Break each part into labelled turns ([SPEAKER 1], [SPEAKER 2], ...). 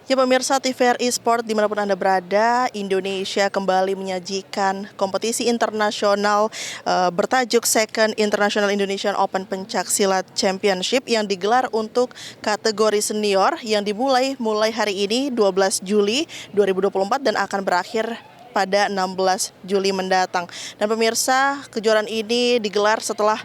[SPEAKER 1] Ya pemirsa TVRI Sport dimanapun Anda berada, Indonesia kembali menyajikan kompetisi internasional bertajuk Second International Indonesian Open Pencaksilat Championship yang digelar untuk kategori senior yang mulai hari ini 12 Juli 2024 dan akan berakhir pada 16 Juli mendatang. Dan pemirsa, kejuaraan ini digelar setelah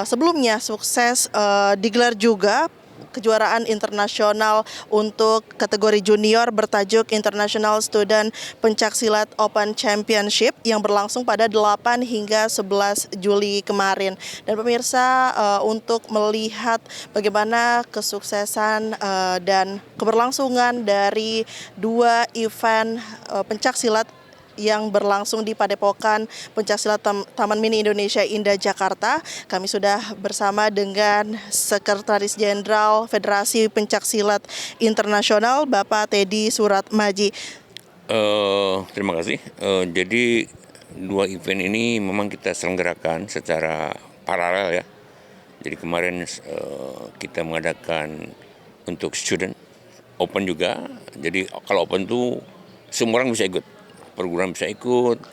[SPEAKER 1] sebelumnya sukses digelar juga kejuaraan internasional untuk kategori junior bertajuk International Student Pencaksilat Open Championship yang berlangsung pada 8 hingga 11 Juli kemarin. Dan pemirsa, untuk melihat bagaimana kesuksesan dan keberlangsungan dari dua event pencaksilat yang berlangsung di Padepokan Pencaksilat Taman Mini Indonesia Indah Jakarta. Kami sudah bersama dengan Sekretaris Jenderal Federasi Pencaksilat Internasional, Bapak Teddy Suratmaji.
[SPEAKER 2] Terima kasih. Jadi dua event ini memang kita selenggarakan secara paralel ya. Jadi kemarin kita mengadakan untuk student open juga. Jadi kalau open itu semua orang bisa ikut. Perguruan bisa ikut,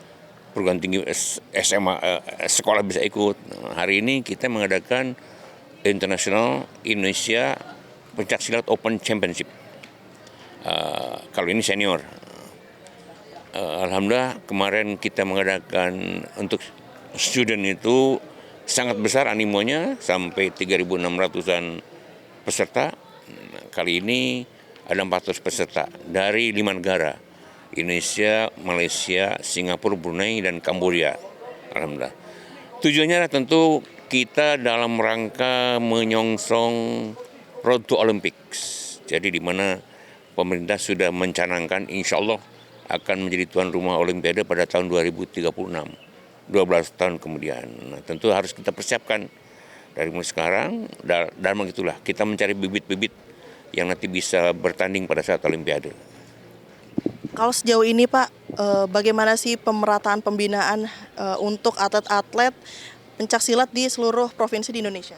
[SPEAKER 2] perguruan tinggi SMA, sekolah bisa ikut. Hari ini kita mengadakan International Indonesia Pencaksilat Open Championship. Kalau ini senior. Alhamdulillah kemarin kita mengadakan untuk student itu sangat besar animonya, sampai 3.600-an peserta. Kali ini ada 400 peserta dari 5 negara. Indonesia, Malaysia, Singapura, Brunei, dan Kamboja. Alhamdulillah. Tujuannya adalah tentu kita dalam rangka menyongsong Road to Olympics. Jadi di mana pemerintah sudah mencanangkan insya Allah akan menjadi tuan rumah Olimpiade pada tahun 2036. 12 tahun kemudian. Nah, tentu harus kita persiapkan dari mulai sekarang. Dan begitulah kita mencari bibit-bibit yang nanti bisa bertanding pada saat Olimpiade.
[SPEAKER 1] Kalau sejauh ini Pak, bagaimana sih pemerataan pembinaan untuk atlet-atlet pencaksilat di seluruh provinsi di Indonesia?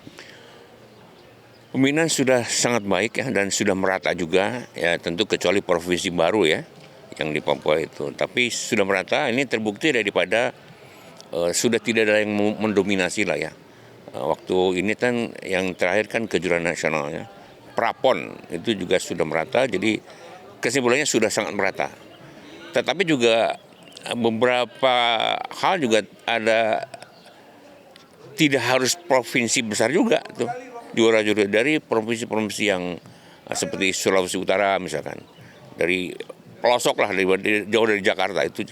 [SPEAKER 2] Pembinaan sudah sangat baik ya, dan sudah merata juga ya, tentu kecuali provinsi baru ya yang di Papua itu. Tapi sudah merata, ini terbukti daripada sudah tidak ada yang mendominasi lah ya. Waktu ini kan yang terakhir kan kejuaraan nasional ya. Prapon itu juga sudah merata, jadi kesimpulannya sudah sangat merata. Tetapi juga beberapa hal juga ada, tidak harus provinsi besar juga tuh. Juara-juara dari provinsi-provinsi yang seperti Sulawesi Utara misalkan. Dari pelosok lah, jauh dari Jakarta, itu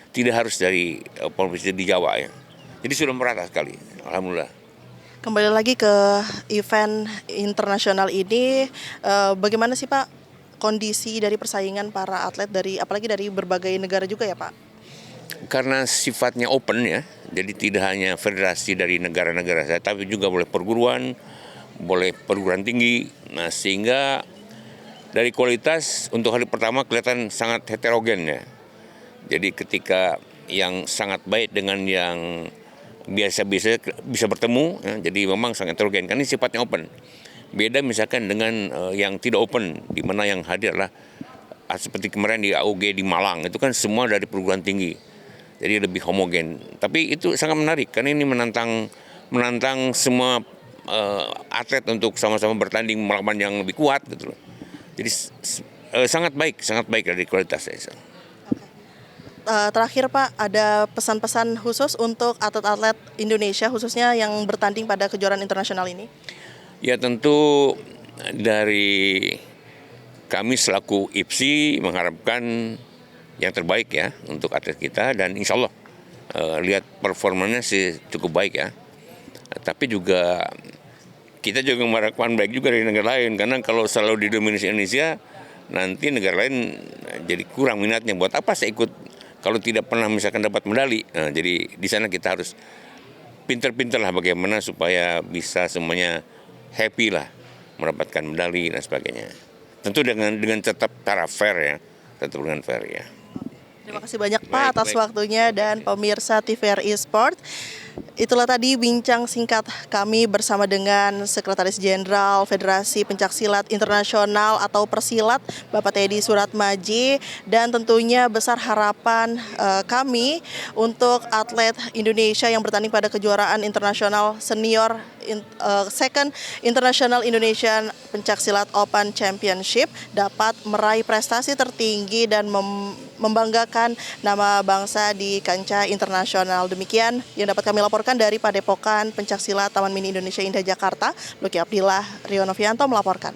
[SPEAKER 2] tidak harus dari provinsi di Jawa ya. Jadi sudah merata sekali, alhamdulillah.
[SPEAKER 1] Kembali lagi ke event internasional ini, bagaimana sih Pak kondisi dari persaingan para atlet apalagi dari berbagai negara juga ya Pak?
[SPEAKER 2] Karena sifatnya open ya, jadi tidak hanya federasi dari negara-negara saya, tapi juga boleh perguruan tinggi. Nah, sehingga dari kualitas untuk hari pertama kelihatan sangat heterogen ya. Jadi ketika yang sangat baik dengan yang biasa-biasa bisa bertemu ya, jadi memang sangat heterogen karena ini sifatnya open. Beda misalkan dengan yang tidak open, di mana yang hadir adalah seperti kemarin di AUG di Malang, itu kan semua dari perguruan tinggi, jadi lebih homogen. Tapi itu sangat menarik, karena ini menantang semua atlet untuk sama-sama bertanding melawan yang lebih kuat gitu loh. Jadi sangat baik dari kualitasnya.
[SPEAKER 1] Terakhir Pak, ada pesan-pesan khusus untuk atlet-atlet Indonesia khususnya yang bertanding pada kejuaraan internasional ini?
[SPEAKER 2] Ya tentu dari kami selaku IPSI mengharapkan yang terbaik ya untuk atlet kita, dan insya Allah lihat performanya sih cukup baik ya. Tapi juga kita juga mengharapkan baik juga dari negara lain, karena kalau selalu didominasi Indonesia nanti negara lain jadi kurang minatnya. Buat apa saya ikut kalau tidak pernah misalkan dapat medali? Nah, jadi di sana kita harus pinter-pinter lah bagaimana supaya bisa semuanya happy lah mendapatkan medali dan sebagainya. Tentu dengan tetap cara fair ya, tetap dengan fair ya.
[SPEAKER 1] Terima kasih banyak Pak atas waktunya, dan pemirsa TVRI Sport. Itulah tadi bincang singkat kami bersama dengan Sekretaris Jenderal Federasi Pencaksilat Internasional atau Persilat, Bapak Teddy Suratmadji, dan tentunya besar harapan kami untuk atlet Indonesia yang bertanding pada kejuaraan internasional senior Second International Indonesian Pencaksilat Open Championship dapat meraih prestasi tertinggi dan membanggakan nama bangsa di kancah internasional. Demikian yang dapat kami laporkan dari Padepokan Pencaksilat Taman Mini Indonesia Indah Jakarta. Luki Abdillah, Rio Novianto melaporkan.